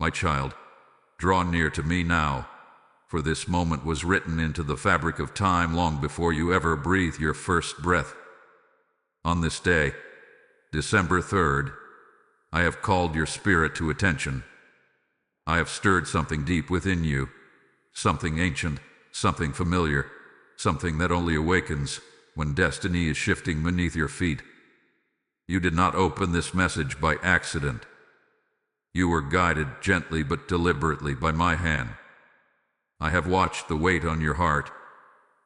My child, draw near to me now, for this moment was written into the fabric of time long before you ever breathed your first breath. On this day, December 3rd, I have called your spirit to attention. I have stirred something deep within you, something ancient, something familiar, something that only awakens when destiny is shifting beneath your feet. You did not open this message by accident. You were guided gently but deliberately by my hand. I have watched the weight on your heart,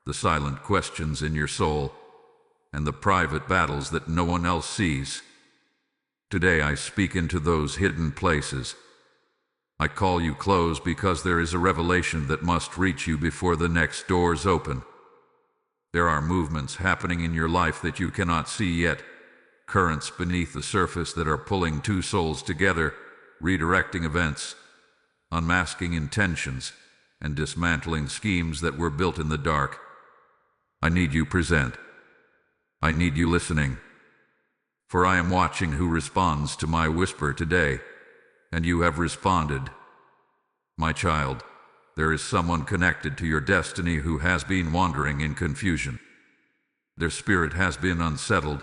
the silent questions in your soul, and the private battles that no one else sees. Today I speak into those hidden places. I call you close because there is a revelation that must reach you before the next doors open. There are movements happening in your life that you cannot see yet, currents beneath the surface that are pulling two souls together, redirecting events, unmasking intentions, and dismantling schemes that were built in the dark. I need you present. I need you listening. For I am watching who responds to my whisper today, and you have responded. My child, there is someone connected to your destiny who has been wandering in confusion. Their spirit has been unsettled,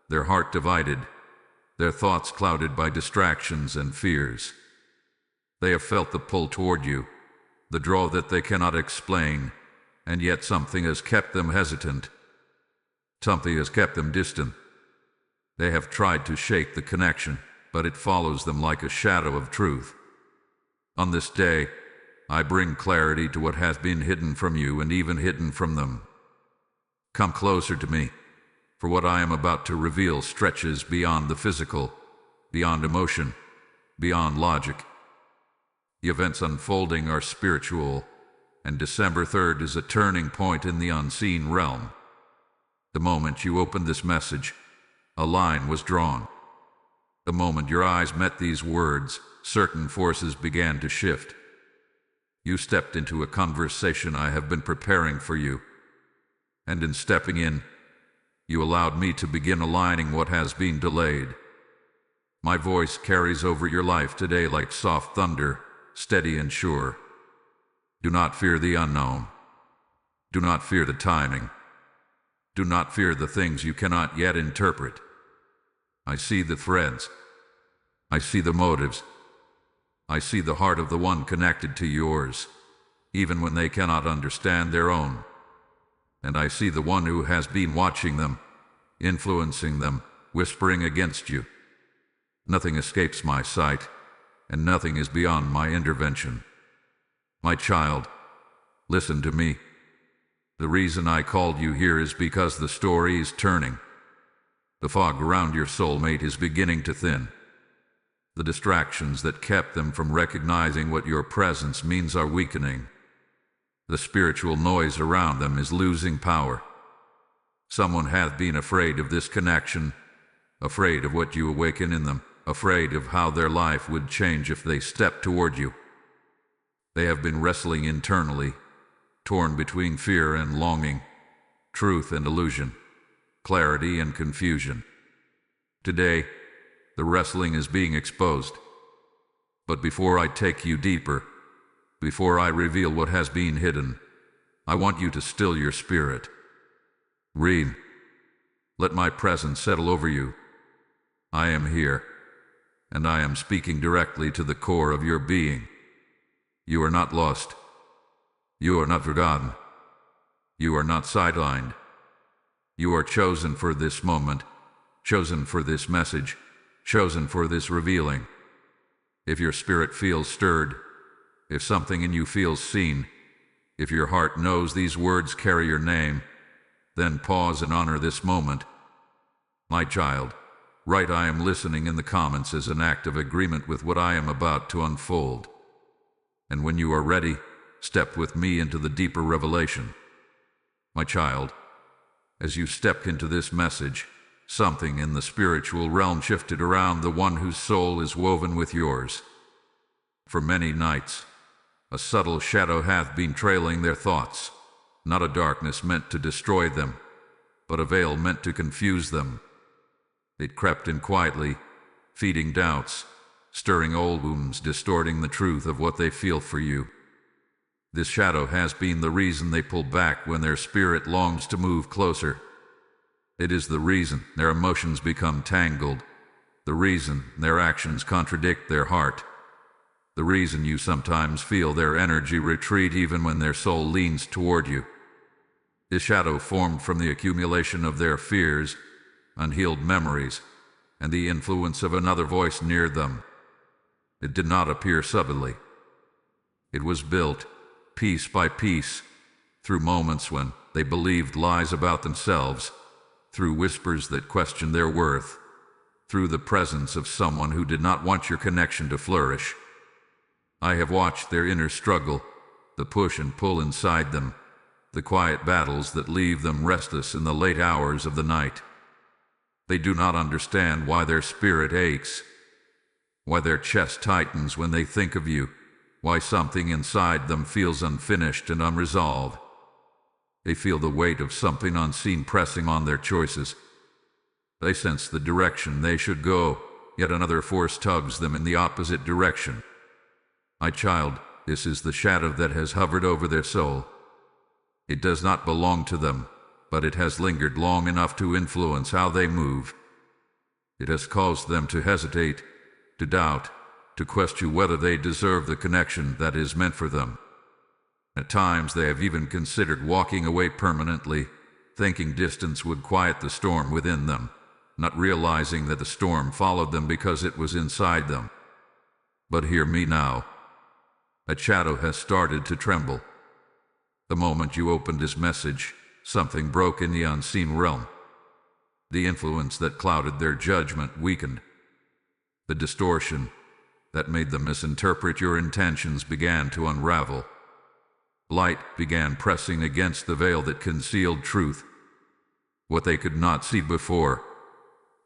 their heart divided, their thoughts clouded by distractions and fears. They have felt the pull toward you, the draw that they cannot explain, and yet something has kept them hesitant. Something has kept them distant. They have tried to shake the connection, but it follows them like a shadow of truth. On this day, I bring clarity to what has been hidden from you and even hidden from them. Come closer to me, for what I am about to reveal stretches beyond the physical, beyond emotion, beyond logic. The events unfolding are spiritual, and December 3rd is a turning point in the unseen realm. The moment you opened this message, a line was drawn. The moment your eyes met these words, certain forces began to shift. You stepped into a conversation I have been preparing for you, and in stepping in, you allowed me to begin aligning what has been delayed. My voice carries over your life today like soft thunder, steady and sure. Do not fear the unknown. Do not fear the timing. Do not fear the things you cannot yet interpret. I see the threads. I see the motives. I see the heart of the one connected to yours, even when they cannot understand their own. And I see the one who has been watching them, influencing them, whispering against you. Nothing escapes my sight, and nothing is beyond my intervention. My child, listen to me. The reason I called you here is because the story is turning. The fog around your soulmate is beginning to thin. The distractions that kept them from recognizing what your presence means are weakening. The spiritual noise around them is losing power. Someone hath been afraid of this connection, afraid of what you awaken in them, afraid of how their life would change if they stepped toward you. They have been wrestling internally, torn between fear and longing, truth and illusion, clarity and confusion. Today, the wrestling is being exposed. But before I take you deeper, before I reveal what has been hidden, I want you to still your spirit. Read. Let my presence settle over you. I am here, and I am speaking directly to the core of your being. You are not lost. You are not forgotten. You are not sidelined. You are chosen for this moment, chosen for this message, chosen for this revealing. If your spirit feels stirred, if something in you feels seen, if your heart knows these words carry your name, then pause and honor this moment. My child, write "I am listening" in the comments as an act of agreement with what I am about to unfold. And when you are ready, step with me into the deeper revelation. My child, as you stepped into this message, something in the spiritual realm shifted around the one whose soul is woven with yours. For many nights, a subtle shadow hath been trailing their thoughts, not a darkness meant to destroy them, but a veil meant to confuse them. It crept in quietly, feeding doubts, stirring old wounds, distorting the truth of what they feel for you. This shadow has been the reason they pull back when their spirit longs to move closer. It is the reason their emotions become tangled, the reason their actions contradict their heart, the reason you sometimes feel their energy retreat even when their soul leans toward you. This shadow formed from the accumulation of their fears, unhealed memories, and the influence of another voice near them. It did not appear subtly. It was built, piece by piece, through moments when they believed lies about themselves, through whispers that questioned their worth, through the presence of someone who did not want your connection to flourish. I have watched their inner struggle, the push and pull inside them, the quiet battles that leave them restless in the late hours of the night. They do not understand why their spirit aches, why their chest tightens when they think of you, why something inside them feels unfinished and unresolved. They feel the weight of something unseen pressing on their choices. They sense the direction they should go, yet another force tugs them in the opposite direction. My child, this is the shadow that has hovered over their soul. It does not belong to them, but it has lingered long enough to influence how they move. It has caused them to hesitate, to doubt, to question whether they deserve the connection that is meant for them. At times they have even considered walking away permanently, thinking distance would quiet the storm within them, not realizing that the storm followed them because it was inside them. But hear me now. A shadow has started to tremble. The moment you opened this message, something broke in the unseen realm. The influence that clouded their judgment weakened. The distortion that made them misinterpret your intentions began to unravel. Light began pressing against the veil that concealed truth. What they could not see before,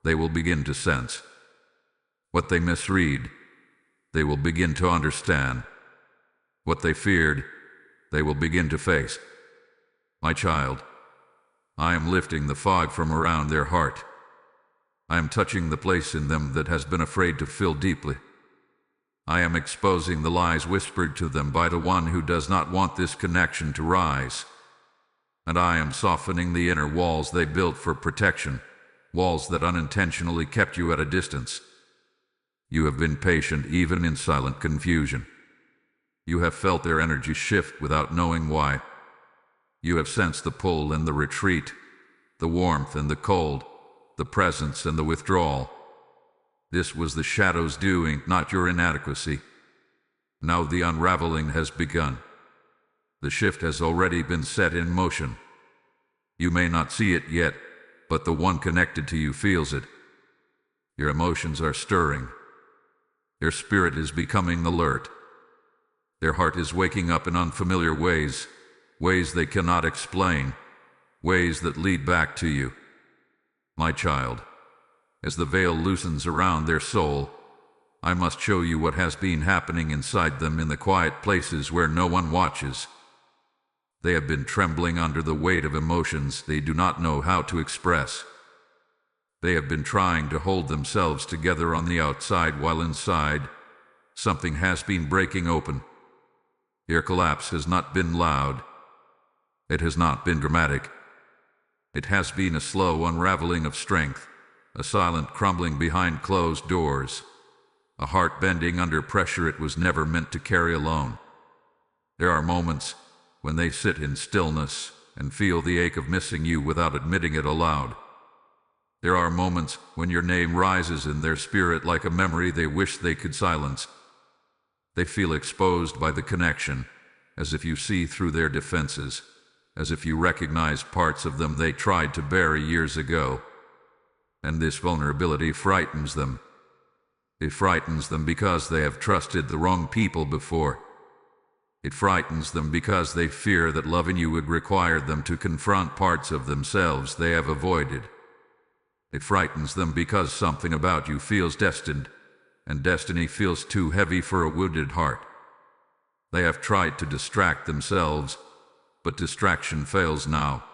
they will begin to sense. What they misread, they will begin to understand. What they feared, they will begin to face. My child, I am lifting the fog from around their heart. I am touching the place in them that has been afraid to feel deeply. I am exposing the lies whispered to them by the one who does not want this connection to rise. And I am softening the inner walls they built for protection, walls that unintentionally kept you at a distance. You have been patient even in silent confusion. You have felt their energy shift without knowing why. You have sensed the pull and the retreat, the warmth and the cold, the presence and the withdrawal. This was the shadow's doing, not your inadequacy. Now the unraveling has begun. The shift has already been set in motion. You may not see it yet, but the one connected to you feels it. Your emotions are stirring. Your spirit is becoming alert. Their heart is waking up in unfamiliar ways, ways they cannot explain, ways that lead back to you. My child, as the veil loosens around their soul, I must show you what has been happening inside them in the quiet places where no one watches. They have been trembling under the weight of emotions they do not know how to express. They have been trying to hold themselves together on the outside while inside, something has been breaking open. Their collapse has not been loud. It has not been dramatic. It has been a slow unraveling of strength, a silent crumbling behind closed doors, a heart bending under pressure it was never meant to carry alone. There are moments when they sit in stillness and feel the ache of missing you without admitting it aloud. There are moments when your name rises in their spirit like a memory they wish they could silence. They feel exposed by the connection, as if you see through their defenses, as if you recognize parts of them they tried to bury years ago. And this vulnerability frightens them. It frightens them because they have trusted the wrong people before. It frightens them because they fear that loving you would require them to confront parts of themselves they have avoided. It frightens them because something about you feels destined, and destiny feels too heavy for a wounded heart. They have tried to distract themselves, but distraction fails now.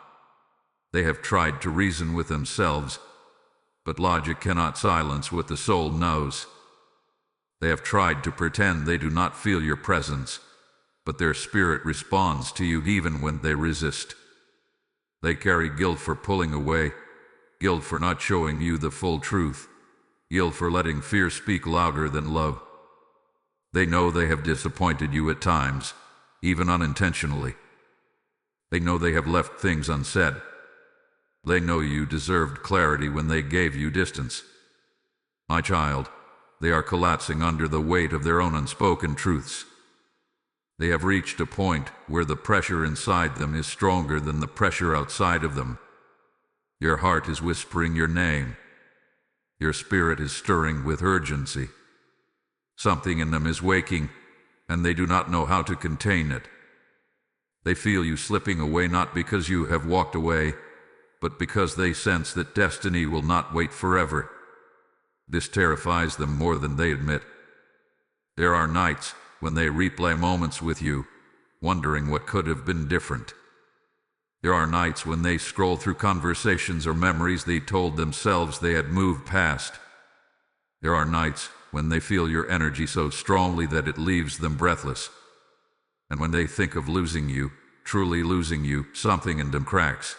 They have tried to reason with themselves, but logic cannot silence what the soul knows. They have tried to pretend they do not feel your presence, but their spirit responds to you even when they resist. They carry guilt for pulling away, guilt for not showing you the full truth, guilt for letting fear speak louder than love. They know they have disappointed you at times, even unintentionally. They know they have left things unsaid. They know you deserved clarity when they gave you distance. My child, they are collapsing under the weight of their own unspoken truths. They have reached a point where the pressure inside them is stronger than the pressure outside of them. Your heart is whispering your name. Your spirit is stirring with urgency. Something in them is waking, and they do not know how to contain it. They feel you slipping away not because you have walked away, but because they sense that destiny will not wait forever. This terrifies them more than they admit. There are nights when they replay moments with you, wondering what could have been different. There are nights when they scroll through conversations or memories they told themselves they had moved past. There are nights when they feel your energy so strongly that it leaves them breathless. And when they think of losing you, truly losing you, something in them cracks.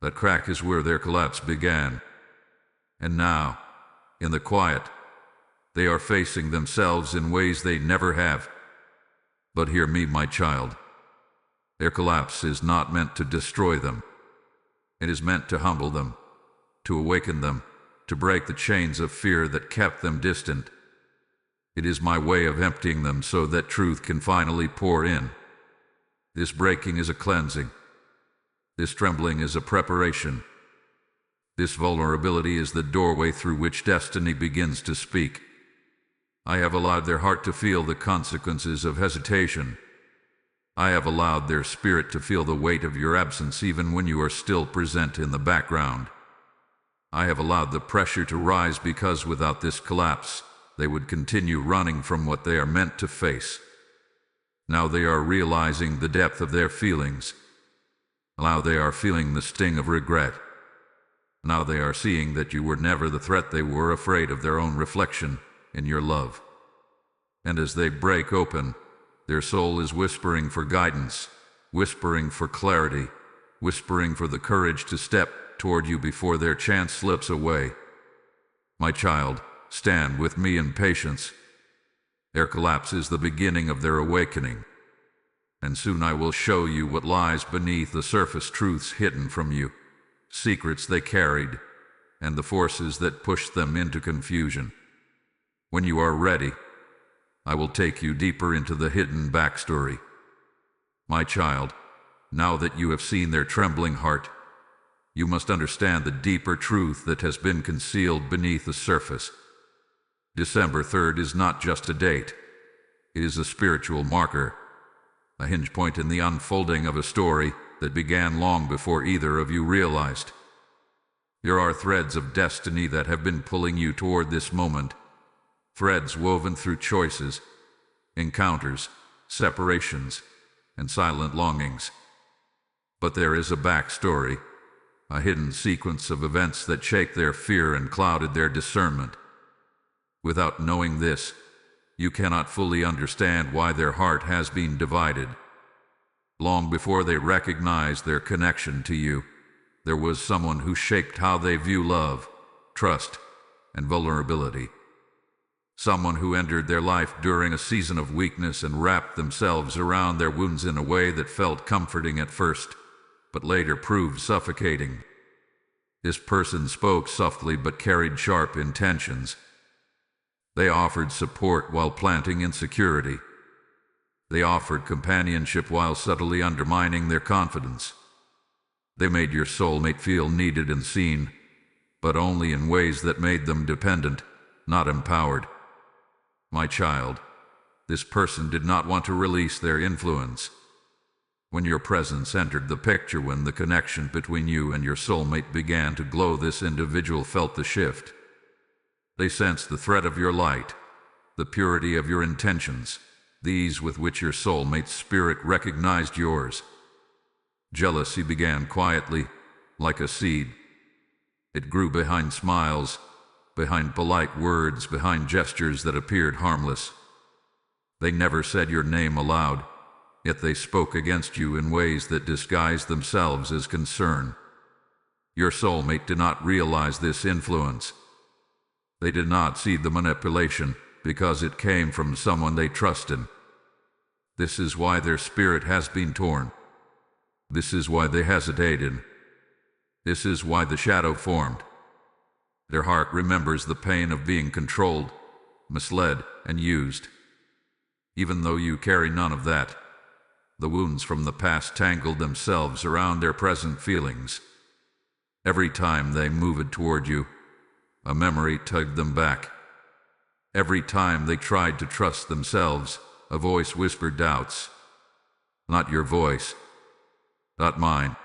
That crack is where their collapse began. And now, in the quiet, they are facing themselves in ways they never have. But hear me, my child. Their collapse is not meant to destroy them. It is meant to humble them, to awaken them, to break the chains of fear that kept them distant. It is my way of emptying them so that truth can finally pour in. This breaking is a cleansing. This trembling is a preparation. This vulnerability is the doorway through which destiny begins to speak. I have allowed their heart to feel the consequences of hesitation. I have allowed their spirit to feel the weight of your absence even when you are still present in the background. I have allowed the pressure to rise because without this collapse, they would continue running from what they are meant to face. Now they are realizing the depth of their feelings. Now they are feeling the sting of regret. Now they are seeing that you were never the threat they were afraid of their own reflection in your love. And as they break open, their soul is whispering for guidance, whispering for clarity, whispering for the courage to step toward you before their chance slips away. My child, stand with me in patience. Their collapse is the beginning of their awakening. And soon I will show you what lies beneath the surface truths hidden from you, secrets they carried, and the forces that pushed them into confusion. When you are ready, I will take you deeper into the hidden backstory. My child, now that you have seen their trembling heart, you must understand the deeper truth that has been concealed beneath the surface. December 3rd is not just a date. It is a spiritual marker, a hinge point in the unfolding of a story that began long before either of you realized. There are threads of destiny that have been pulling you toward this moment, threads woven through choices, encounters, separations, and silent longings. But there is a backstory, a hidden sequence of events that shaped their fear and clouded their discernment. Without knowing this, you cannot fully understand why their heart has been divided. Long before they recognized their connection to you, there was someone who shaped how they view love, trust, and vulnerability. Someone who entered their life during a season of weakness and wrapped themselves around their wounds in a way that felt comforting at first, but later proved suffocating. This person spoke softly but carried sharp intentions. They offered support while planting insecurity. They offered companionship while subtly undermining their confidence. They made your soulmate feel needed and seen, but only in ways that made them dependent, not empowered. My child, this person did not want to release their influence. When your presence entered the picture, when the connection between you and your soulmate began to glow, this individual felt the shift. They sensed the threat of your light, the purity of your intentions, these with which your soulmate's spirit recognized yours. Jealousy began quietly, like a seed. It grew behind smiles, behind polite words, behind gestures that appeared harmless. They never said your name aloud, yet they spoke against you in ways that disguised themselves as concern. Your soulmate did not realize this influence. They did not see the manipulation because it came from someone they trusted. This is why their spirit has been torn. This is why they hesitated. This is why the shadow formed. Their heart remembers the pain of being controlled, misled, and used. Even though you carry none of that, the wounds from the past tangled themselves around their present feelings. Every time they moved toward you, a memory tugged them back. Every time they tried to trust themselves, a voice whispered doubts. Not your voice, not mine,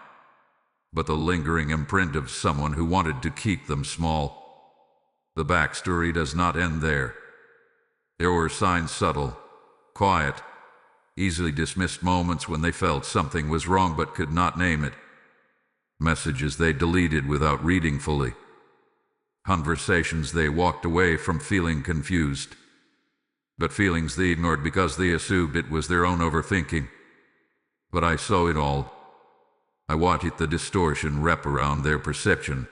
but the lingering imprint of someone who wanted to keep them small. The backstory does not end there. There were signs, subtle, quiet, easily dismissed moments when they felt something was wrong but could not name it. Messages they deleted without reading fully. Conversations they walked away from feeling confused. But feelings they ignored because they assumed it was their own overthinking. But I saw it all. I watched the distortion wrap around their perception.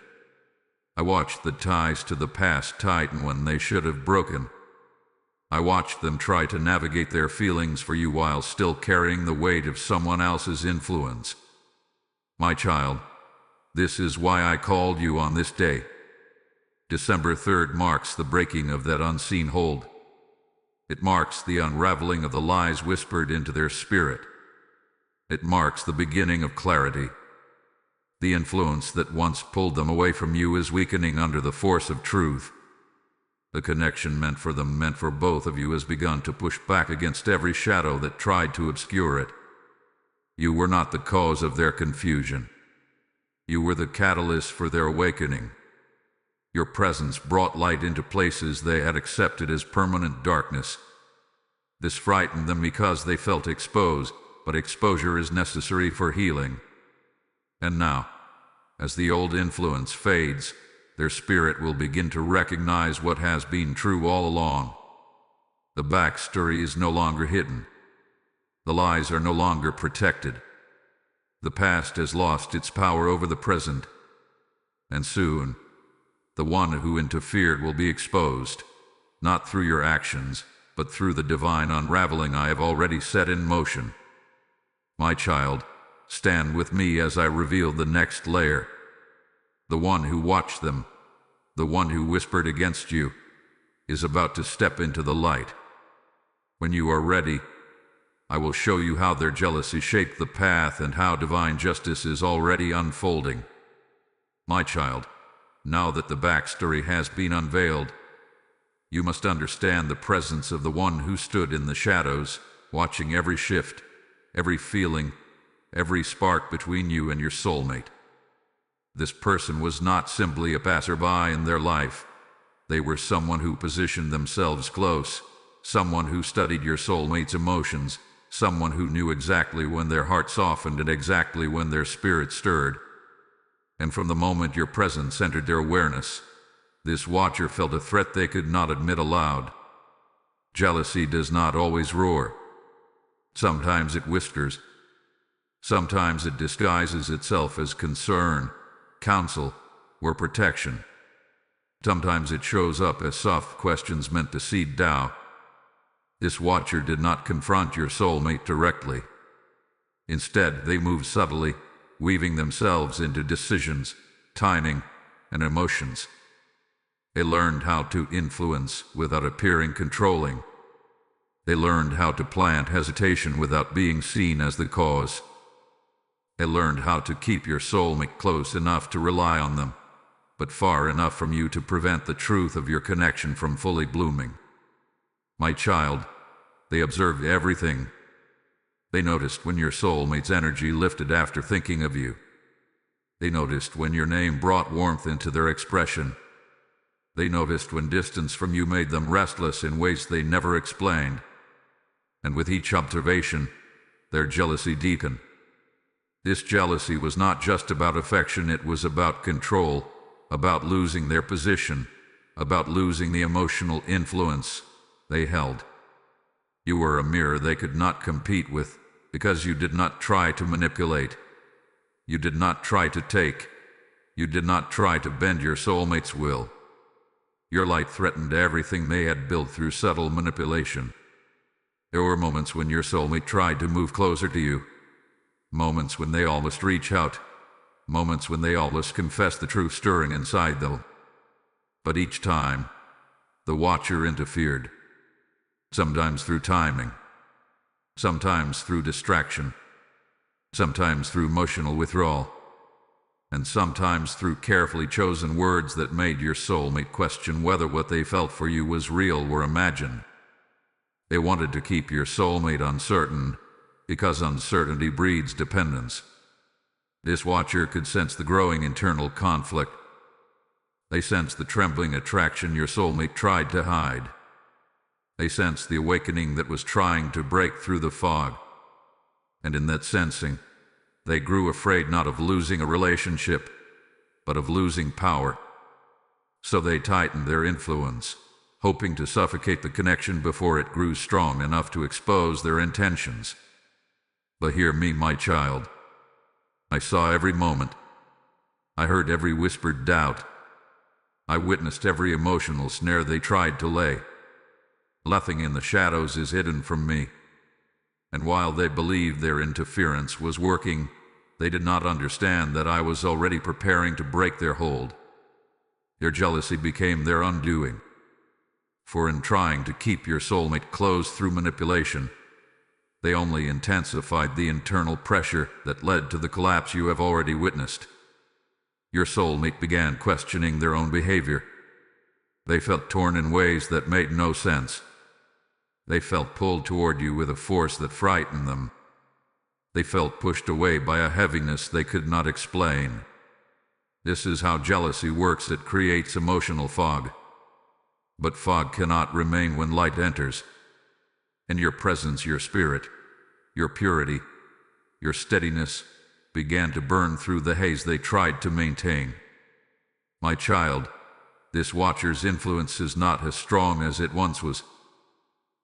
I watched the ties to the past tighten when they should have broken. I watched them try to navigate their feelings for you while still carrying the weight of someone else's influence. My child, this is why I called you on this day. December 3rd marks the breaking of that unseen hold. It marks the unraveling of the lies whispered into their spirit. It marks the beginning of clarity. The influence that once pulled them away from you is weakening under the force of truth. The connection meant for them, meant for both of you, has begun to push back against every shadow that tried to obscure it. You were not the cause of their confusion. You were the catalyst for their awakening. Your presence brought light into places they had accepted as permanent darkness. This frightened them because they felt exposed, but exposure is necessary for healing. And now, as the old influence fades, their spirit will begin to recognize what has been true all along. The backstory is no longer hidden. The lies are no longer protected. The past has lost its power over the present. And soon, the one who interfered will be exposed, not through your actions, but through the divine unraveling I have already set in motion. My child, stand with me as I reveal the next layer. The one who watched them, the one who whispered against you, is about to step into the light. When you are ready, I will show you how their jealousy shaped the path and how divine justice is already unfolding. My child, now that the backstory has been unveiled, you must understand the presence of the one who stood in the shadows, watching every shift, every feeling, every spark between you and your soulmate. This person was not simply a passerby in their life. They were someone who positioned themselves close, someone who studied your soulmate's emotions, someone who knew exactly when their heart softened and exactly when their spirit stirred. And from the moment your presence entered their awareness, this watcher felt a threat they could not admit aloud. Jealousy does not always roar. Sometimes it whispers. Sometimes it disguises itself as concern, counsel, or protection. Sometimes it shows up as soft questions meant to seed doubt. This watcher did not confront your soulmate directly. Instead, they moved subtly, weaving themselves into decisions, timing, and emotions. They learned how to influence without appearing controlling. They learned how to plant hesitation without being seen as the cause. They learned how to keep your soulmate close enough to rely on them, but far enough from you to prevent the truth of your connection from fully blooming. My child, they observed everything. They noticed when your soulmate's energy lifted after thinking of you. They noticed when your name brought warmth into their expression. They noticed when distance from you made them restless in ways they never explained. And with each observation, their jealousy deepened. This jealousy was not just about affection, it was about control, about losing their position, about losing the emotional influence they held. You were a mirror they could not compete with, because you did not try to manipulate. You did not try to take. You did not try to bend your soulmate's will. Your light threatened everything they had built through subtle manipulation. There were moments when your soulmate tried to move closer to you. Moments when they almost reach out. Moments when they almost confess the truth stirring inside them. But each time, the watcher interfered. Sometimes through timing. Sometimes through distraction. Sometimes through emotional withdrawal. And sometimes through carefully chosen words that made your soulmate question whether what they felt for you was real or imagined. They wanted to keep your soulmate uncertain, because uncertainty breeds dependence. This watcher could sense the growing internal conflict. They sensed the trembling attraction your soulmate tried to hide. They sensed the awakening that was trying to break through the fog. And in that sensing, they grew afraid not of losing a relationship, but of losing power. So they tightened their influence, hoping to suffocate the connection before it grew strong enough to expose their intentions. But hear me, my child. I saw every moment. I heard every whispered doubt. I witnessed every emotional snare they tried to lay. Nothing in the shadows is hidden from me. And while they believed their interference was working, they did not understand that I was already preparing to break their hold. Their jealousy became their undoing. For in trying to keep your soulmate close through manipulation, they only intensified the internal pressure that led to the collapse you have already witnessed. Your soulmate began questioning their own behavior. They felt torn in ways that made no sense. They felt pulled toward you with a force that frightened them. They felt pushed away by a heaviness they could not explain. This is how jealousy works. It creates emotional fog. But fog cannot remain when light enters. In your presence, your spirit, your purity, your steadiness began to burn through the haze they tried to maintain. My child, this watcher's influence is not as strong as it once was.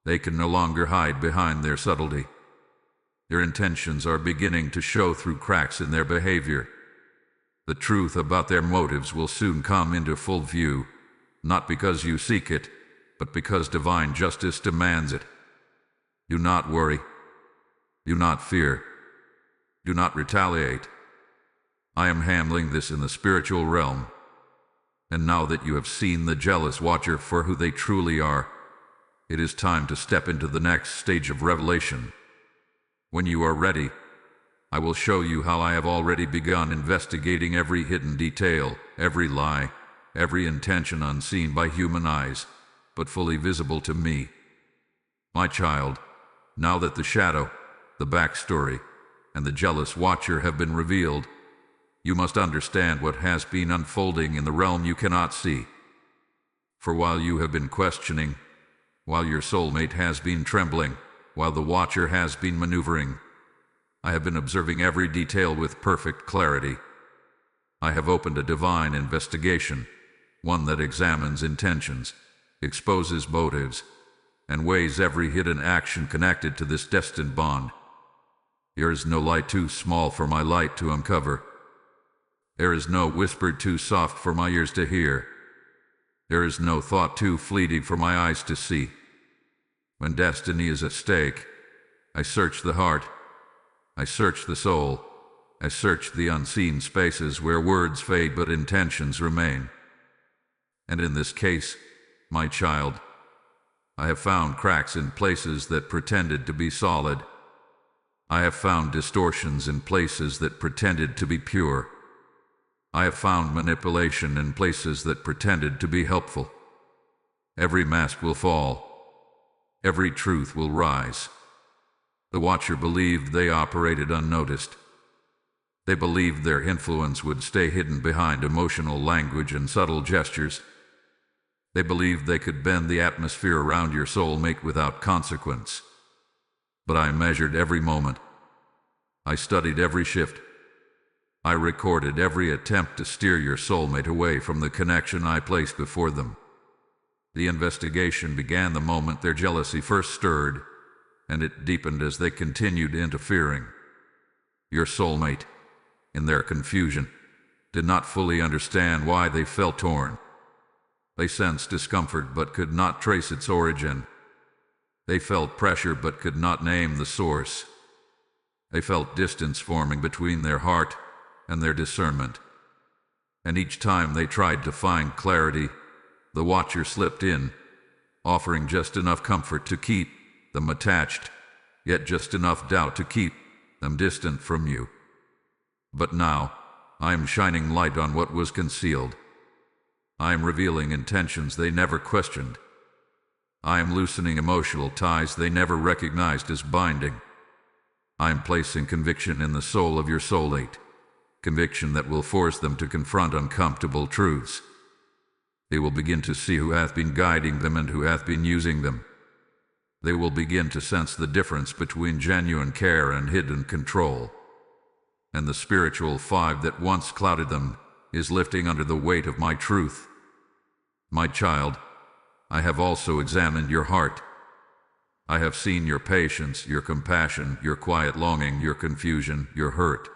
They can no longer hide behind their subtlety. Their intentions are beginning to show through cracks in their behavior. The truth about their motives will soon come into full view, not because you seek it, but because divine justice demands it. Do not worry. Do not fear. Do not retaliate. I am handling this in the spiritual realm. And now that you have seen the jealous watcher for who they truly are, it is time to step into the next stage of revelation. When you are ready, I will show you how I have already begun investigating every hidden detail, every lie, every intention unseen by human eyes, but fully visible to me. My child, now that the shadow, the backstory, and the jealous watcher have been revealed, you must understand what has been unfolding in the realm you cannot see. For while you have been questioning, while your soulmate has been trembling, while the watcher has been maneuvering, I have been observing every detail with perfect clarity. I have opened a divine investigation, one that examines intentions, exposes motives, and weighs every hidden action connected to this destined bond. There is no light too small for my light to uncover. There is no whisper too soft for my ears to hear. There is no thought too fleeting for my eyes to see. When destiny is at stake, I search the heart, I search the soul, I search the unseen spaces where words fade but intentions remain. And in this case, my child, I have found cracks in places that pretended to be solid. I have found distortions in places that pretended to be pure. I have found manipulation in places that pretended to be helpful. Every mask will fall. Every truth will rise. The watcher believed they operated unnoticed. They believed their influence would stay hidden behind emotional language and subtle gestures. They believed they could bend the atmosphere around your soulmate without consequence. But I measured every moment. I studied every shift. I recorded every attempt to steer your soulmate away from the connection I placed before them. The investigation began the moment their jealousy first stirred, and it deepened as they continued interfering. Your soulmate, in their confusion, did not fully understand why they felt torn. They sensed discomfort but could not trace its origin. They felt pressure but could not name the source. They felt distance forming between their heart and their discernment. And each time they tried to find clarity, the watcher slipped in, offering just enough comfort to keep them attached, yet just enough doubt to keep them distant from you. But now, I am shining light on what was concealed. I am revealing intentions they never questioned. I am loosening emotional ties they never recognized as binding. I am placing conviction in the soul of your soulmate, conviction that will force them to confront uncomfortable truths. They will begin to see who hath been guiding them and who hath been using them. They will begin to sense the difference between genuine care and hidden control. And the spiritual fog that once clouded them is lifting under the weight of my truth. My child, I have also examined your heart. I have seen your patience, your compassion, your quiet longing, your confusion, your hurt.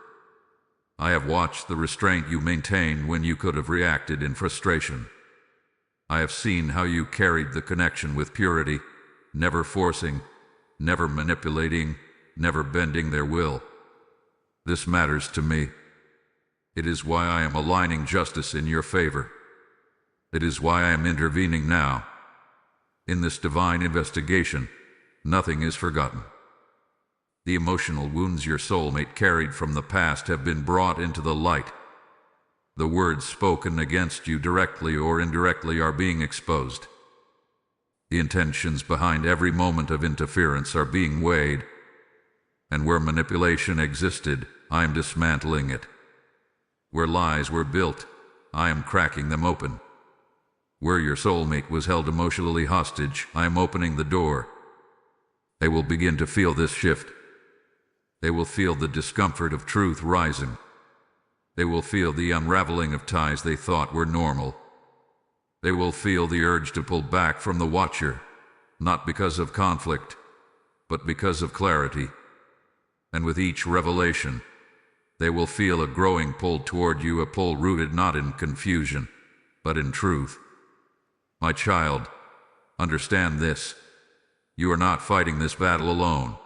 I have watched the restraint you maintained when you could have reacted in frustration. I have seen how you carried the connection with purity, never forcing, never manipulating, never bending their will. This matters to me. It is why I am aligning justice in your favor. It is why I am intervening now. In this divine investigation, nothing is forgotten. The emotional wounds your soulmate carried from the past have been brought into the light. The words spoken against you directly or indirectly are being exposed. The intentions behind every moment of interference are being weighed. And where manipulation existed, I am dismantling it. Where lies were built, I am cracking them open. Where your soulmate was held emotionally hostage, I am opening the door. They will begin to feel this shift. They will feel the discomfort of truth rising. They will feel the unraveling of ties they thought were normal. They will feel the urge to pull back from the watcher, not because of conflict, but because of clarity. And with each revelation, they will feel a growing pull toward you, a pull rooted not in confusion, but in truth. My child, understand this. You are not fighting this battle alone.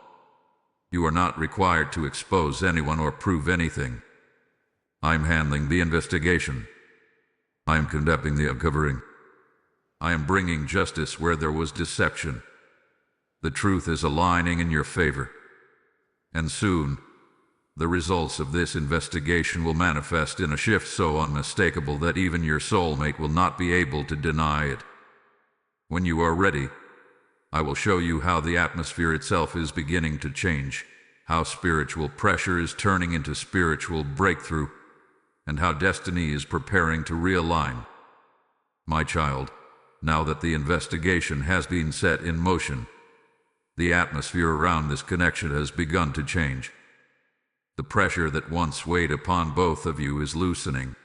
You are not required to expose anyone or prove anything. I am handling the investigation. I am conducting the uncovering. I am bringing justice where there was deception. The truth is aligning in your favor. And soon, the results of this investigation will manifest in a shift so unmistakable that even your soulmate will not be able to deny it. When you are ready, I will show you how the atmosphere itself is beginning to change, how spiritual pressure is turning into spiritual breakthrough, and how destiny is preparing to realign. My child, now that the investigation has been set in motion, the atmosphere around this connection has begun to change. The pressure that once weighed upon both of you is loosening.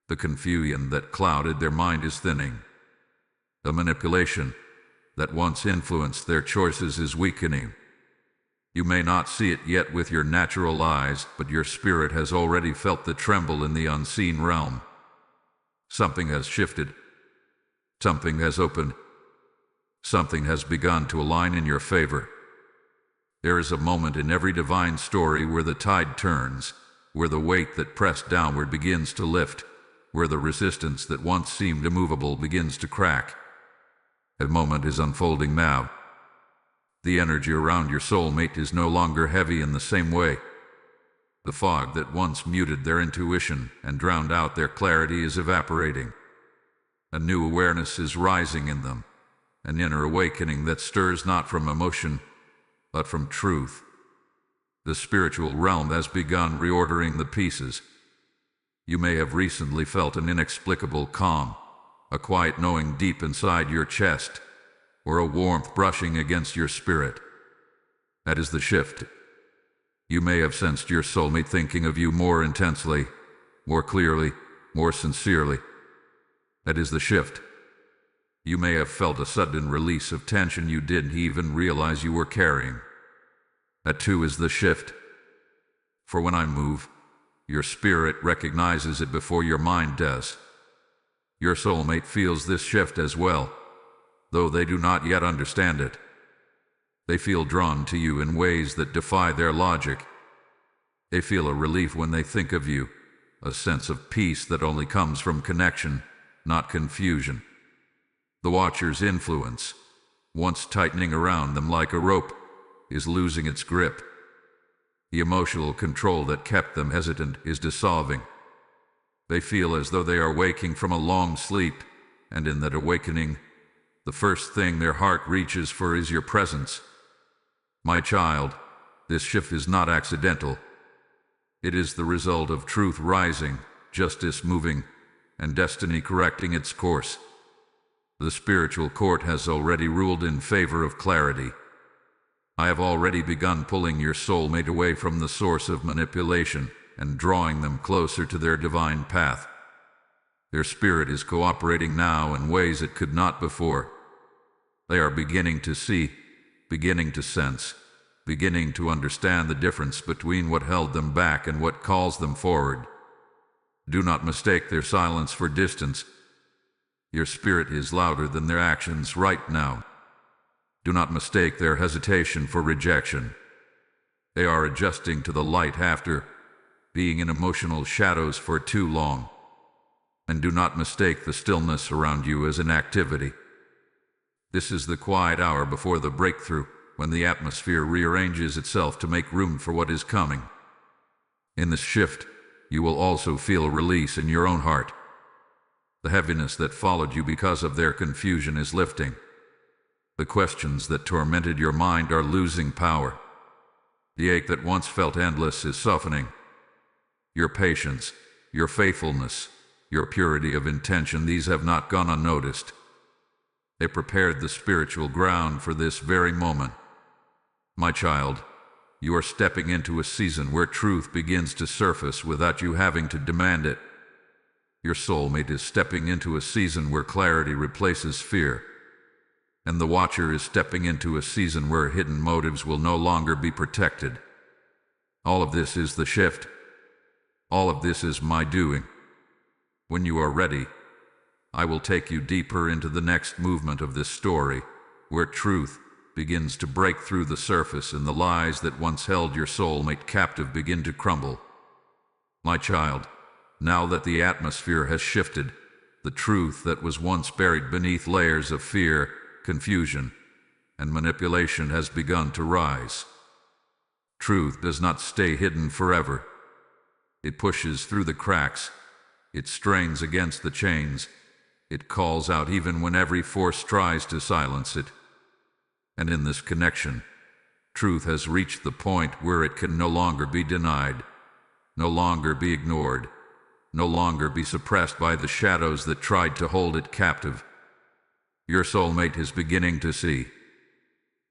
The confusion that clouded their mind is thinning. The manipulation that once influenced their choices is weakening. You may not see it yet with your natural eyes, but your spirit has already felt the tremble in the unseen realm. Something has shifted. Something has opened. Something has begun to align in your favor. There is a moment in every divine story where the tide turns, where the weight that pressed downward begins to lift, where the resistance that once seemed immovable begins to crack. That moment is unfolding now. The energy around your soulmate is no longer heavy in the same way. The fog that once muted their intuition and drowned out their clarity is evaporating. A new awareness is rising in them, an inner awakening that stirs not from emotion, but from truth. The spiritual realm has begun reordering the pieces. You may have recently felt an inexplicable calm, a quiet knowing deep inside your chest, or a warmth brushing against your spirit. That is the shift. You may have sensed your soulmate thinking of you more intensely, more clearly, more sincerely. That is the shift. You may have felt a sudden release of tension you didn't even realize you were carrying. That too is the shift. For when I move, your spirit recognizes it before your mind does. Your soulmate feels this shift as well, though they do not yet understand it. They feel drawn to you in ways that defy their logic. They feel a relief when they think of you, a sense of peace that only comes from connection, not confusion. The Watcher's influence, once tightening around them like a rope, is losing its grip. The emotional control that kept them hesitant is dissolving. They feel as though they are waking from a long sleep, and in that awakening, the first thing their heart reaches for is your presence. My child, this shift is not accidental. It is the result of truth rising, justice moving, and destiny correcting its course. The spiritual court has already ruled in favor of clarity. I have already begun pulling your soulmate away from the source of manipulation and drawing them closer to their divine path. Their spirit is cooperating now in ways it could not before. They are beginning to see, beginning to sense, beginning to understand the difference between what held them back and what calls them forward. Do not mistake their silence for distance. Your spirit is louder than their actions right now. Do not mistake their hesitation for rejection. They are adjusting to the light after being in emotional shadows for too long. And do not mistake the stillness around you as inactivity. This is the quiet hour before the breakthrough, when the atmosphere rearranges itself to make room for what is coming. In this shift, you will also feel a release in your own heart. The heaviness that followed you because of their confusion is lifting. The questions that tormented your mind are losing power. The ache that once felt endless is softening. Your patience, your faithfulness, your purity of intention, these have not gone unnoticed. They prepared the spiritual ground for this very moment. My child, you are stepping into a season where truth begins to surface without you having to demand it. Your soulmate is stepping into a season where clarity replaces fear. And the Watcher is stepping into a season where hidden motives will no longer be protected. All of this is the shift. All of this is my doing. When you are ready, I will take you deeper into the next movement of this story, where truth begins to break through the surface and the lies that once held your soulmate captive begin to crumble. My child, now that the atmosphere has shifted, the truth that was once buried beneath layers of fear, confusion, and manipulation has begun to rise. Truth does not stay hidden forever. It pushes through the cracks. It strains against the chains. It calls out even when every force tries to silence it. And in this connection, truth has reached the point where it can no longer be denied, no longer be ignored, no longer be suppressed by the shadows that tried to hold it captive. Your soulmate is beginning to see.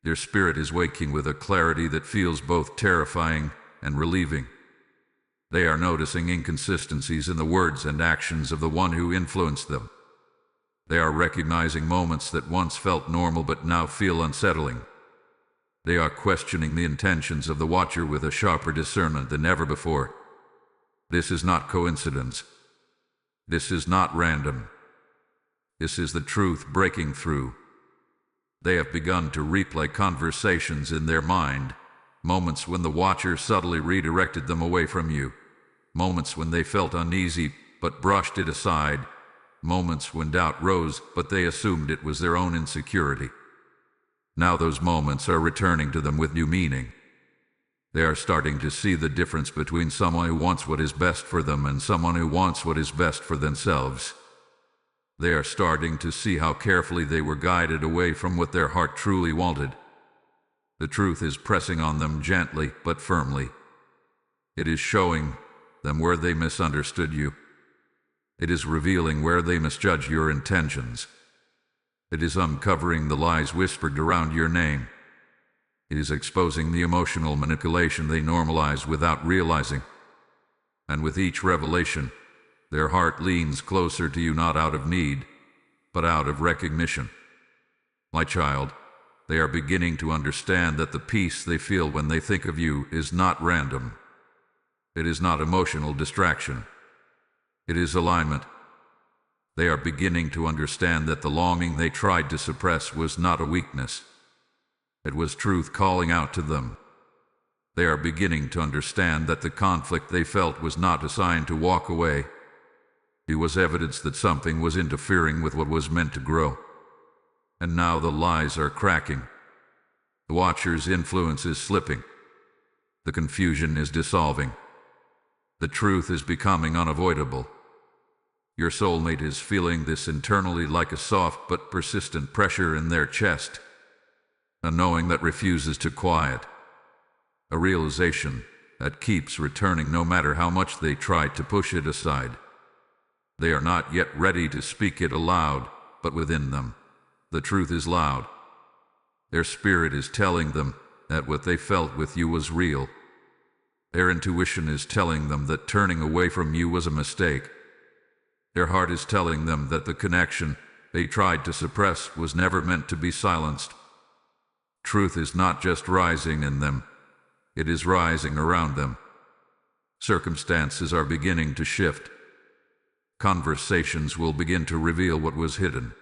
Their spirit is waking with a clarity that feels both terrifying and relieving. They are noticing inconsistencies in the words and actions of the one who influenced them. They are recognizing moments that once felt normal but now feel unsettling. They are questioning the intentions of the Watcher with a sharper discernment than ever before. This is not coincidence. This is not random. This is the truth breaking through. They have begun to replay conversations in their mind, moments when the Watcher subtly redirected them away from you, moments when they felt uneasy but brushed it aside, moments when doubt rose but they assumed it was their own insecurity. Now those moments are returning to them with new meaning. They are starting to see the difference between someone who wants what is best for them and someone who wants what is best for themselves. They are starting to see how carefully they were guided away from what their heart truly wanted. The truth is pressing on them gently but firmly. It is showing them where they misunderstood you. It is revealing where they misjudged your intentions. It is uncovering the lies whispered around your name. It is exposing the emotional manipulation they normalized without realizing. And with each revelation, their heart leans closer to you not out of need, but out of recognition. My child, they are beginning to understand that the peace they feel when they think of you is not random. It is not emotional distraction. It is alignment. They are beginning to understand that the longing they tried to suppress was not a weakness. It was truth calling out to them. They are beginning to understand that the conflict they felt was not a sign to walk away. It was evidence that something was interfering with what was meant to grow. And now the lies are cracking. The Watcher's influence is slipping. The confusion is dissolving. The truth is becoming unavoidable. Your soulmate is feeling this internally like a soft but persistent pressure in their chest, a knowing that refuses to quiet, a realization that keeps returning no matter how much they try to push it aside. They are not yet ready to speak it aloud, but within them, the truth is loud. Their spirit is telling them that what they felt with you was real. Their intuition is telling them that turning away from you was a mistake. Their heart is telling them that the connection they tried to suppress was never meant to be silenced. Truth is not just rising in them, it is rising around them. Circumstances are beginning to shift. Conversations will begin to reveal what was hidden.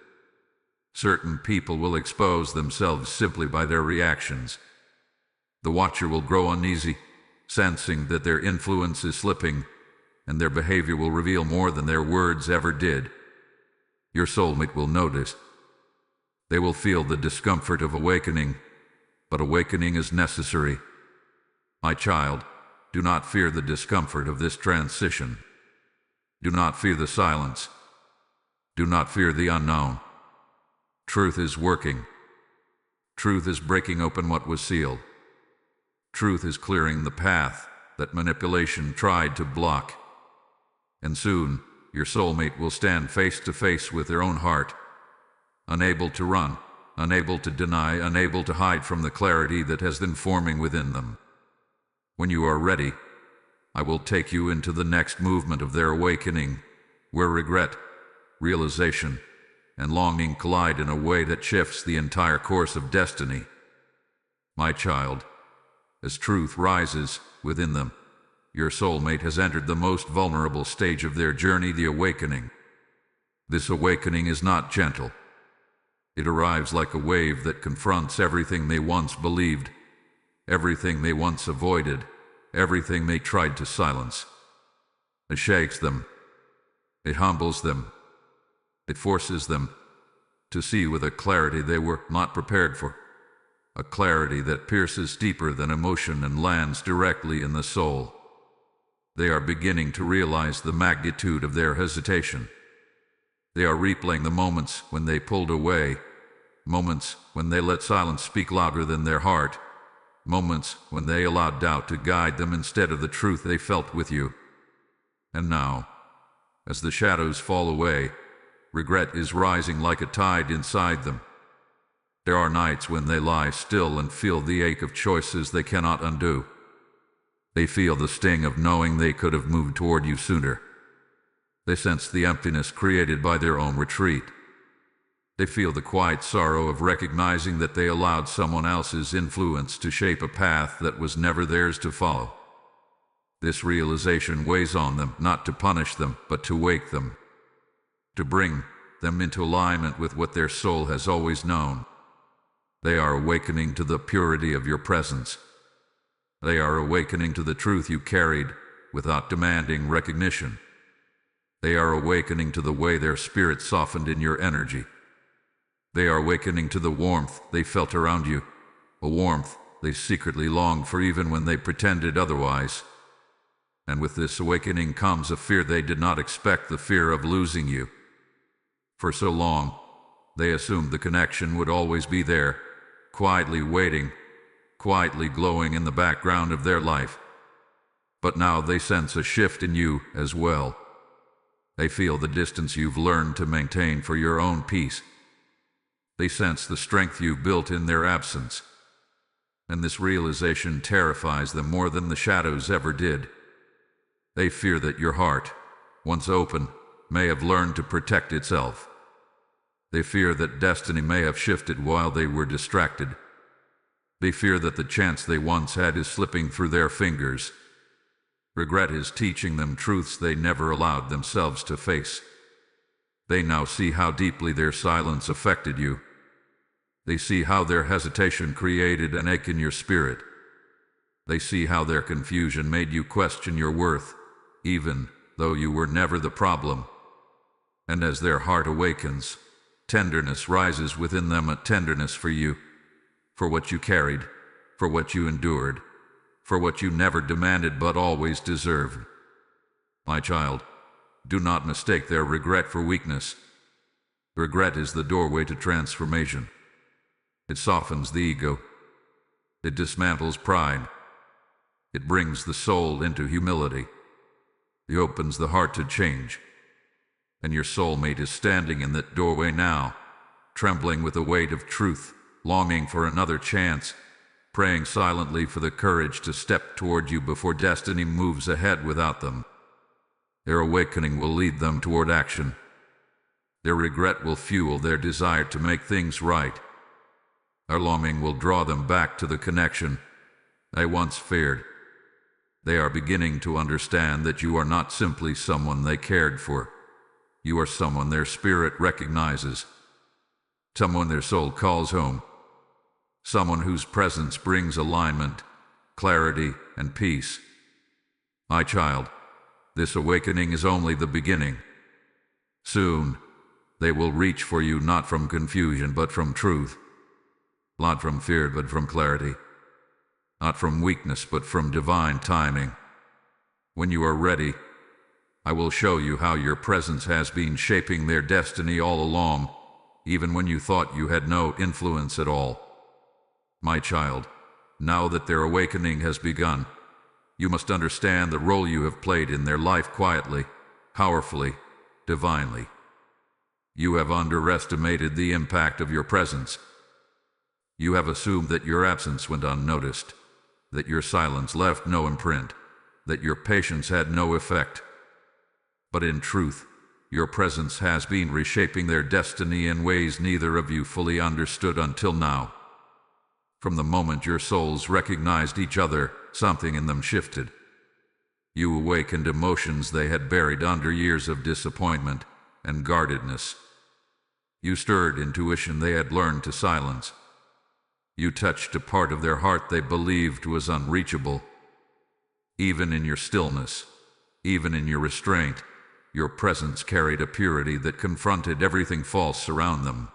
Certain people will expose themselves simply by their reactions. The Watcher will grow uneasy, sensing that their influence is slipping, and their behavior will reveal more than their words ever did. Your soulmate will notice. They will feel the discomfort of awakening, but awakening is necessary. My child, do not fear the discomfort of this transition. Do not fear the silence. Do not fear the unknown. Truth is working. Truth is breaking open what was sealed. Truth is clearing the path that manipulation tried to block. And soon, your soulmate will stand face to face with their own heart, unable to run, unable to deny, unable to hide from the clarity that has been forming within them. When you are ready, I will take you into the next movement of their awakening, where regret, realization, and longing collide in a way that shifts the entire course of destiny. My child, as truth rises within them, your soulmate has entered the most vulnerable stage of their journey, the awakening. This awakening is not gentle. It arrives like a wave that confronts everything they once believed, everything they once avoided, everything they tried to silence. It shakes them. It humbles them. It forces them to see with a clarity they were not prepared for, a clarity that pierces deeper than emotion and lands directly in the soul. They are beginning to realize the magnitude of their hesitation. They are replaying the moments when they pulled away, moments when they let silence speak louder than their heart, moments when they allowed doubt to guide them instead of the truth they felt with you. And now, as the shadows fall away, regret is rising like a tide inside them. There are nights when they lie still and feel the ache of choices they cannot undo. They feel the sting of knowing they could have moved toward you sooner. They sense the emptiness created by their own retreat. They feel the quiet sorrow of recognizing that they allowed someone else's influence to shape a path that was never theirs to follow. This realization weighs on them, not to punish them, but to wake them, to bring them into alignment with what their soul has always known. They are awakening to the purity of your presence. They are awakening to the truth you carried without demanding recognition. They are awakening to the way their spirit softened in your energy. They are awakening to the warmth they felt around you, a warmth they secretly longed for even when they pretended otherwise. And with this awakening comes a fear they did not expect, the fear of losing you. For so long, they assumed the connection would always be there, quietly waiting, quietly glowing in the background of their life. But now they sense a shift in you as well. They feel the distance you've learned to maintain for your own peace. They sense the strength you've built in their absence. And this realization terrifies them more than the shadows ever did. They fear that your heart, once open, may have learned to protect itself. They fear that destiny may have shifted while they were distracted. They fear that the chance they once had is slipping through their fingers. Regret is teaching them truths they never allowed themselves to face. They now see how deeply their silence affected you. They see how their hesitation created an ache in your spirit. They see how their confusion made you question your worth, even though you were never the problem. And as their heart awakens, tenderness rises within them, a tenderness for you, for what you carried, for what you endured, for what you never demanded but always deserved. My child, do not mistake their regret for weakness. Regret is the doorway to transformation. It softens the ego. It dismantles pride. It brings the soul into humility. It opens the heart to change. And your soulmate is standing in that doorway now, trembling with the weight of truth, longing for another chance, praying silently for the courage to step toward you before destiny moves ahead without them. Their awakening will lead them toward action. Their regret will fuel their desire to make things right. Their longing will draw them back to the connection they once feared. They are beginning to understand that you are not simply someone they cared for. You are someone their spirit recognizes, someone their soul calls home, someone whose presence brings alignment, clarity, and peace. My child, this awakening is only the beginning. Soon, they will reach for you not from confusion but from truth, not from fear but from clarity, not from weakness but from divine timing. When you are ready, I will show you how your presence has been shaping their destiny all along, even when you thought you had no influence at all. My child, now that their awakening has begun, you must understand the role you have played in their life quietly, powerfully, divinely. You have underestimated the impact of your presence. You have assumed that your absence went unnoticed, that your silence left no imprint, that your patience had no effect. But in truth, your presence has been reshaping their destiny in ways neither of you fully understood until now. From the moment your souls recognized each other, something in them shifted. You awakened emotions they had buried under years of disappointment and guardedness. You stirred intuition they had learned to silence. You touched a part of their heart they believed was unreachable. Even in your stillness, even in your restraint, your presence carried a purity that confronted everything false around them.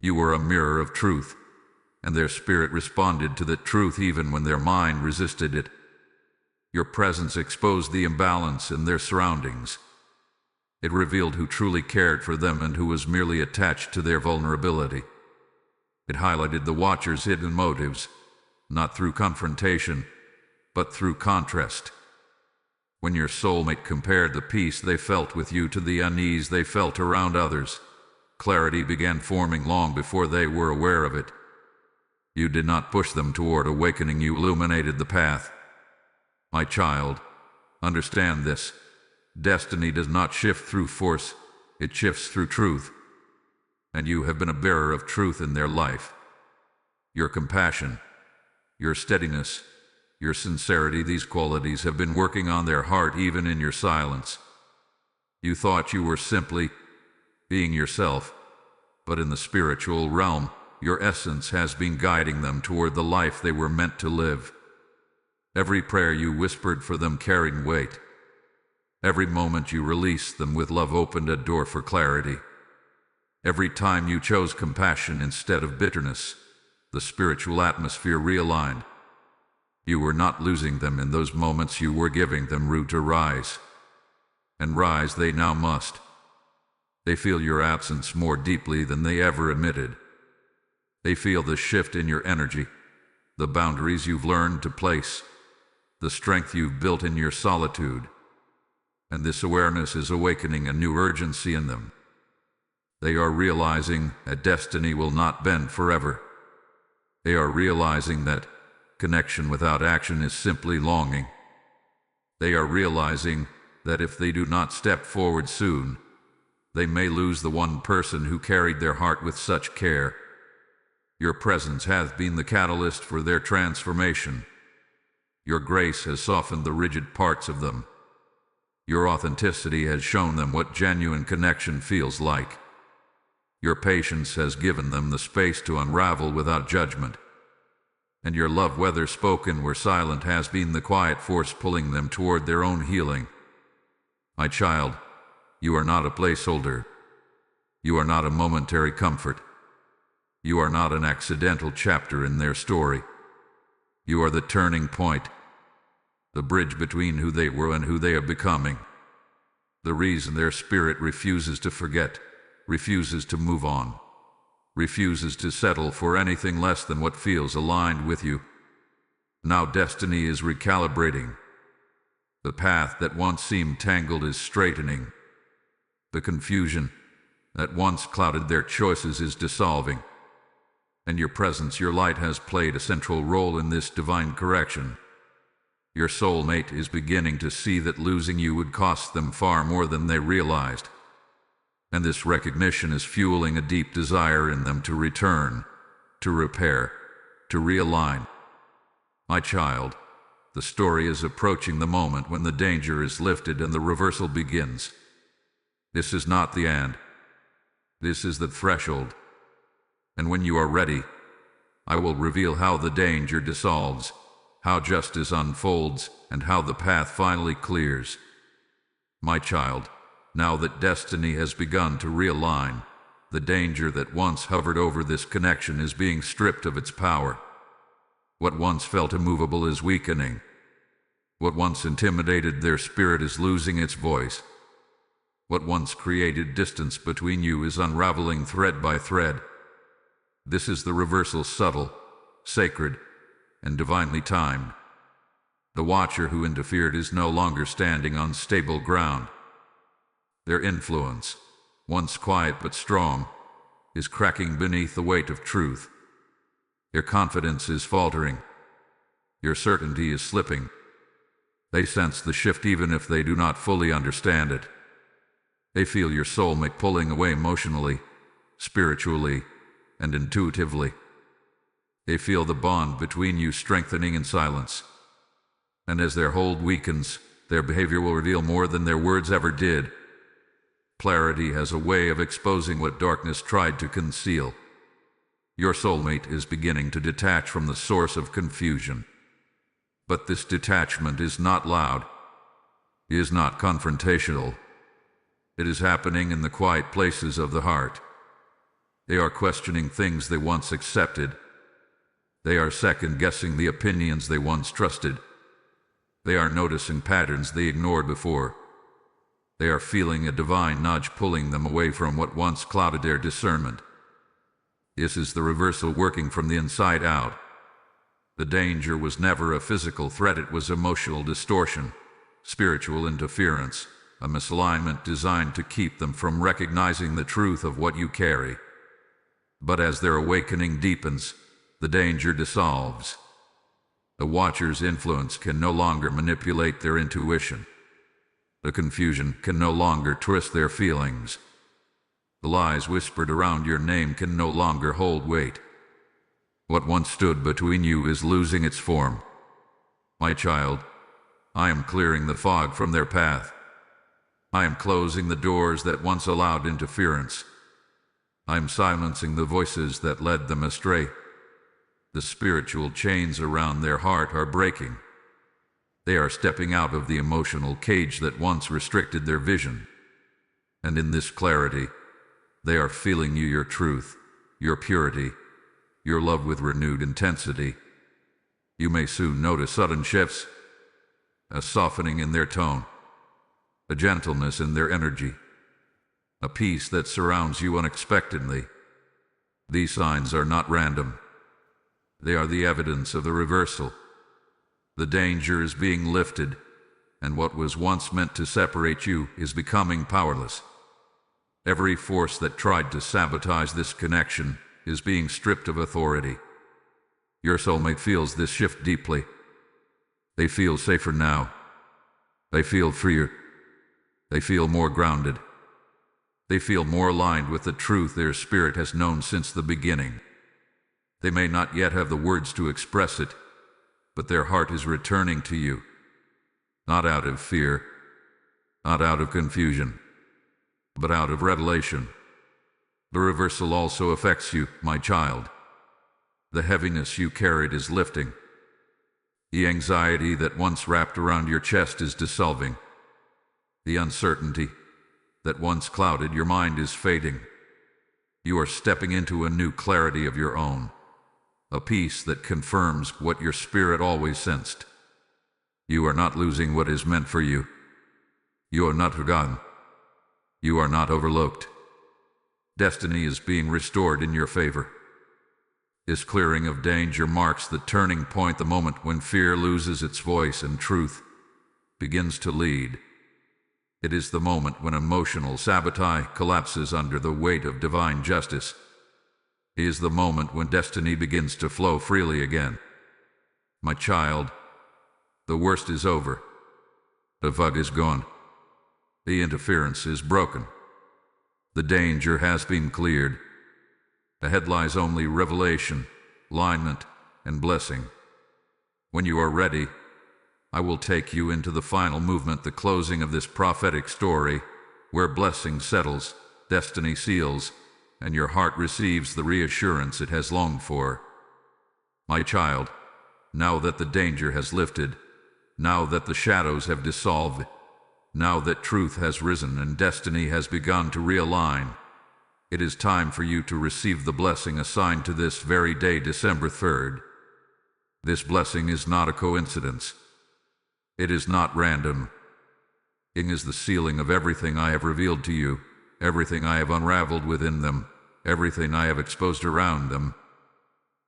You were a mirror of truth, and their spirit responded to that truth even when their mind resisted it. Your presence exposed the imbalance in their surroundings. It revealed who truly cared for them and who was merely attached to their vulnerability. It highlighted the watcher's hidden motives, not through confrontation, but through contrast. When your soulmate compared the peace they felt with you to the unease they felt around others, clarity began forming long before they were aware of it. You did not push them toward awakening, you illuminated the path. My child, understand this. Destiny does not shift through force, it shifts through truth. And you have been a bearer of truth in their life. Your compassion, your steadiness, your sincerity, these qualities have been working on their heart even in your silence. You thought you were simply being yourself, but in the spiritual realm, your essence has been guiding them toward the life they were meant to live. Every prayer you whispered for them carried weight. Every moment you released them with love opened a door for clarity. Every time you chose compassion instead of bitterness, the spiritual atmosphere realigned. You were not losing them in those moments, you were giving them room to rise. And rise they now must. They feel your absence more deeply than they ever admitted. They feel the shift in your energy, the boundaries you've learned to place, the strength you've built in your solitude. And this awareness is awakening a new urgency in them. They are realizing that destiny will not bend forever. They are realizing that connection without action is simply longing. They are realizing that if they do not step forward soon, They may lose the one person who carried their heart with such care. Your presence hath been the catalyst for their transformation. Your grace has softened the rigid parts of them. Your authenticity has shown them what genuine connection feels like. Your patience has given them the space to unravel without judgment. And your love, whether spoken or silent, has been the quiet force pulling them toward their own healing. My child, you are not a placeholder. You are not a momentary comfort. You are not an accidental chapter in their story. You are the turning point, the bridge between who they were and who they are becoming. The reason their spirit refuses to forget, refuses to move on, refuses to settle for anything less than what feels aligned with you. Now destiny is recalibrating. The path that once seemed tangled is straightening. The confusion that once clouded their choices is dissolving. And your presence, your light, has played a central role in this divine correction. Your soulmate is beginning to see that losing you would cost them far more than they realized. And this recognition is fueling a deep desire in them to return, to repair, to realign. My child, the story is approaching the moment when the danger is lifted and the reversal begins. This is not the end. This is the threshold. And when you are ready, I will reveal how the danger dissolves, how justice unfolds, and how the path finally clears. My child, now that destiny has begun to realign, the danger that once hovered over this connection is being stripped of its power. What once felt immovable is weakening. What once intimidated their spirit is losing its voice. What once created distance between you is unraveling thread by thread. This is the reversal, subtle, sacred, and divinely timed. The watcher who interfered is no longer standing on stable ground. Their influence, once quiet but strong, is cracking beneath the weight of truth. Your confidence is faltering. Your certainty is slipping. They sense the shift even if they do not fully understand it. They feel your soulmate pulling away emotionally, spiritually, and intuitively. They feel the bond between you strengthening in silence. And as their hold weakens, their behavior will reveal more than their words ever did. Clarity has a way of exposing what darkness tried to conceal. Your soulmate is beginning to detach from the source of confusion. But this detachment is not loud. It is not confrontational. It is happening in the quiet places of the heart. They are questioning things they once accepted. They are second-guessing the opinions they once trusted. They are noticing patterns they ignored before. They are feeling a divine nudge pulling them away from what once clouded their discernment. This is the reversal working from the inside out. The danger was never a physical threat, it was emotional distortion, spiritual interference, a misalignment designed to keep them from recognizing the truth of what you carry. But as their awakening deepens, the danger dissolves. The watcher's influence can no longer manipulate their intuition. The confusion can no longer twist their feelings. The lies whispered around your name can no longer hold weight. What once stood between you is losing its form. My child, I am clearing the fog from their path. I am closing the doors that once allowed interference. I am silencing the voices that led them astray. The spiritual chains around their heart are breaking. They are stepping out of the emotional cage that once restricted their vision. And in this clarity, they are feeling you, your truth, your purity, your love with renewed intensity. You may soon notice sudden shifts, a softening in their tone, a gentleness in their energy, a peace that surrounds you unexpectedly. These signs are not random. They are the evidence of the reversal. The danger is being lifted, and what was once meant to separate you is becoming powerless. Every force that tried to sabotage this connection is being stripped of authority. Your soulmate feels this shift deeply. They feel safer now. They feel freer. They feel more grounded. They feel more aligned with the truth their spirit has known since the beginning. They may not yet have the words to express it, but their heart is returning to you, not out of fear, not out of confusion, but out of revelation. The reversal also affects you, my child. The heaviness you carried is lifting. The anxiety that once wrapped around your chest is dissolving. The uncertainty that once clouded your mind is fading. You are stepping into a new clarity of your own, a peace that confirms what your spirit always sensed. You are not losing what is meant for you. You are not forgotten. You are not overlooked. Destiny is being restored in your favor. This clearing of danger marks the turning point, the moment when fear loses its voice and truth begins to lead. It is the moment when emotional sabotage collapses under the weight of divine justice. It is the moment when destiny begins to flow freely again. My child, the worst is over. The fog is gone. The interference is broken. The danger has been cleared. Ahead lies only revelation, alignment, and blessing. When you are ready, I will take you into the final movement, the closing of this prophetic story, where blessing settles, destiny seals, and your heart receives the reassurance it has longed for. My child, now that the danger has lifted, now that the shadows have dissolved, now that truth has risen and destiny has begun to realign, it is time for you to receive the blessing assigned to this very day, December 3rd. This blessing is not a coincidence. It is not random. It is the sealing of everything I have revealed to you, everything I have unraveled within them, everything I have exposed around them.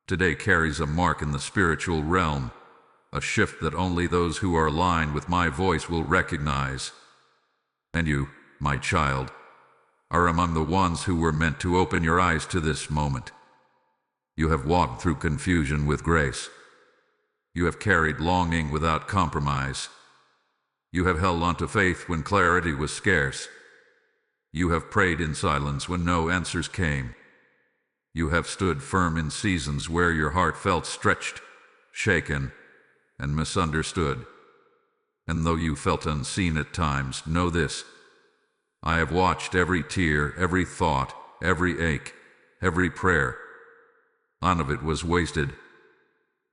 Today carries a mark in the spiritual realm, a shift that only those who are aligned with my voice will recognize. And you, my child, are among the ones who were meant to open your eyes to this moment. You have walked through confusion with grace. You have carried longing without compromise. You have held on to faith when clarity was scarce. You have prayed in silence when no answers came. You have stood firm in seasons where your heart felt stretched, shaken, and misunderstood. And though you felt unseen at times, know this: I have watched every tear, every thought, every ache, every prayer. None of it was wasted.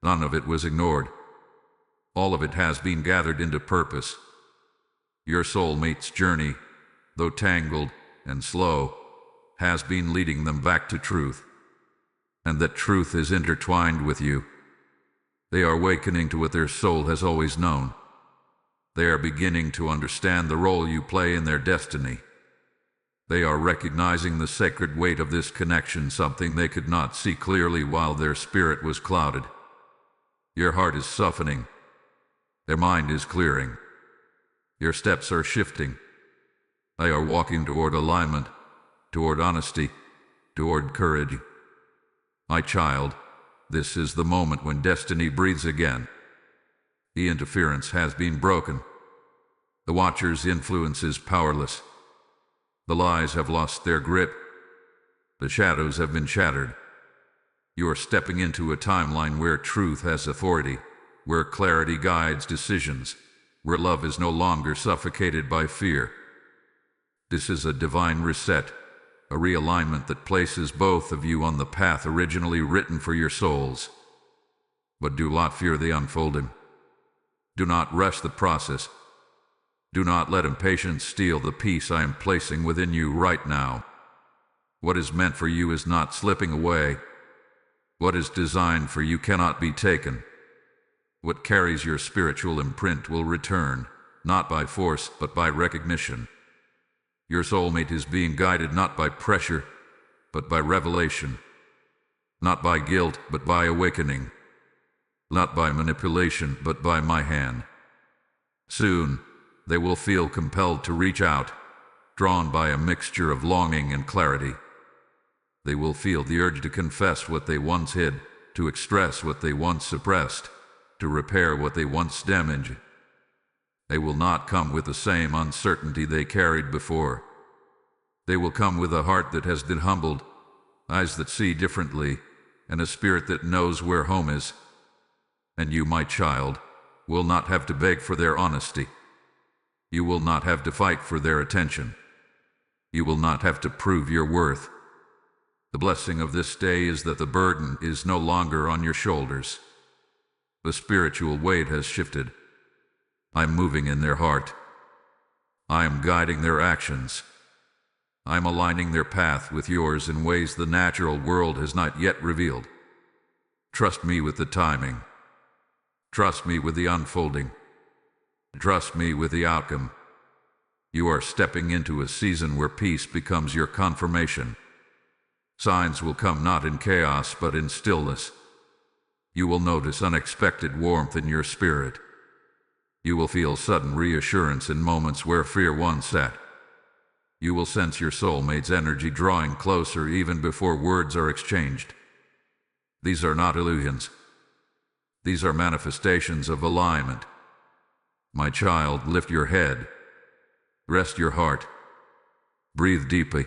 None of it was ignored. All of it has been gathered into purpose. Your soulmate's journey, though tangled and slow, has been leading them back to truth. And that truth is intertwined with you. They are awakening to what their soul has always known. They are beginning to understand the role you play in their destiny. They are recognizing the sacred weight of this connection, something they could not see clearly while their spirit was clouded. Your heart is softening. Their mind is clearing. Your steps are shifting. They are walking toward alignment, toward honesty, toward courage. My child, this is the moment when destiny breathes again. The interference has been broken. The Watcher's influence is powerless. The lies have lost their grip. The shadows have been shattered. You are stepping into a timeline where truth has authority, where clarity guides decisions, where love is no longer suffocated by fear. This is a divine reset, a realignment that places both of you on the path originally written for your souls. But do not fear the unfolding. Do not rush the process. Do not let impatience steal the peace I am placing within you right now. What is meant for you is not slipping away. What is designed for you cannot be taken. What carries your spiritual imprint will return, not by force, but by recognition. Your soulmate is being guided not by pressure, but by revelation. Not by guilt, but by awakening. Not by manipulation, but by my hand. Soon, they will feel compelled to reach out, drawn by a mixture of longing and clarity. They will feel the urge to confess what they once hid, to express what they once suppressed, to repair what they once damaged. They will not come with the same uncertainty they carried before. They will come with a heart that has been humbled, eyes that see differently, and a spirit that knows where home is. And you, my child, will not have to beg for their honesty. You will not have to fight for their attention. You will not have to prove your worth. The blessing of this day is that the burden is no longer on your shoulders. The spiritual weight has shifted. I am moving in their heart. I am guiding their actions. I am aligning their path with yours in ways the natural world has not yet revealed. Trust me with the timing. Trust me with the unfolding. Trust me with the outcome. You are stepping into a season where peace becomes your confirmation. Signs will come not in chaos but in stillness. You will notice unexpected warmth in your spirit. You will feel sudden reassurance in moments where fear once sat. You will sense your soulmate's energy drawing closer even before words are exchanged. These are not illusions. These are manifestations of alignment. My child, lift your head. Rest your heart. Breathe deeply.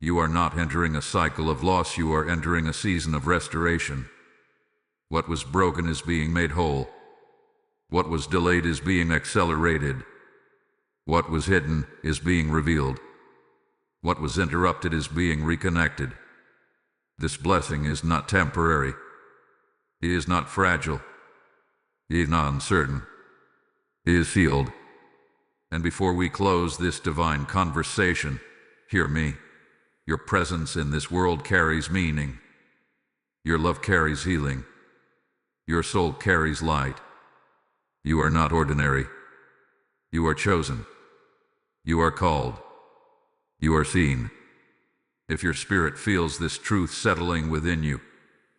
You are not entering a cycle of loss, you are entering a season of restoration. What was broken is being made whole. What was delayed is being accelerated. What was hidden is being revealed. What was interrupted is being reconnected. This blessing is not temporary. It is not fragile. It is not uncertain. It is sealed. And before we close this divine conversation, hear me. Your presence in this world carries meaning. Your love carries healing. Your soul carries light. You are not ordinary. You are chosen. You are called. You are seen. If your spirit feels this truth settling within you,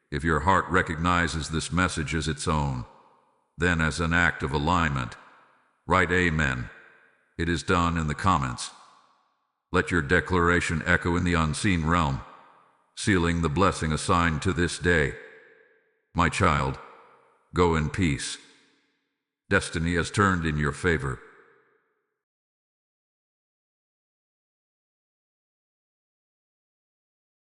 if your heart recognizes this message as its own, then as an act of alignment, write Amen. It is done in the comments. Let your declaration echo in the unseen realm, sealing the blessing assigned to this day. My child, go in peace. Destiny has turned in your favor.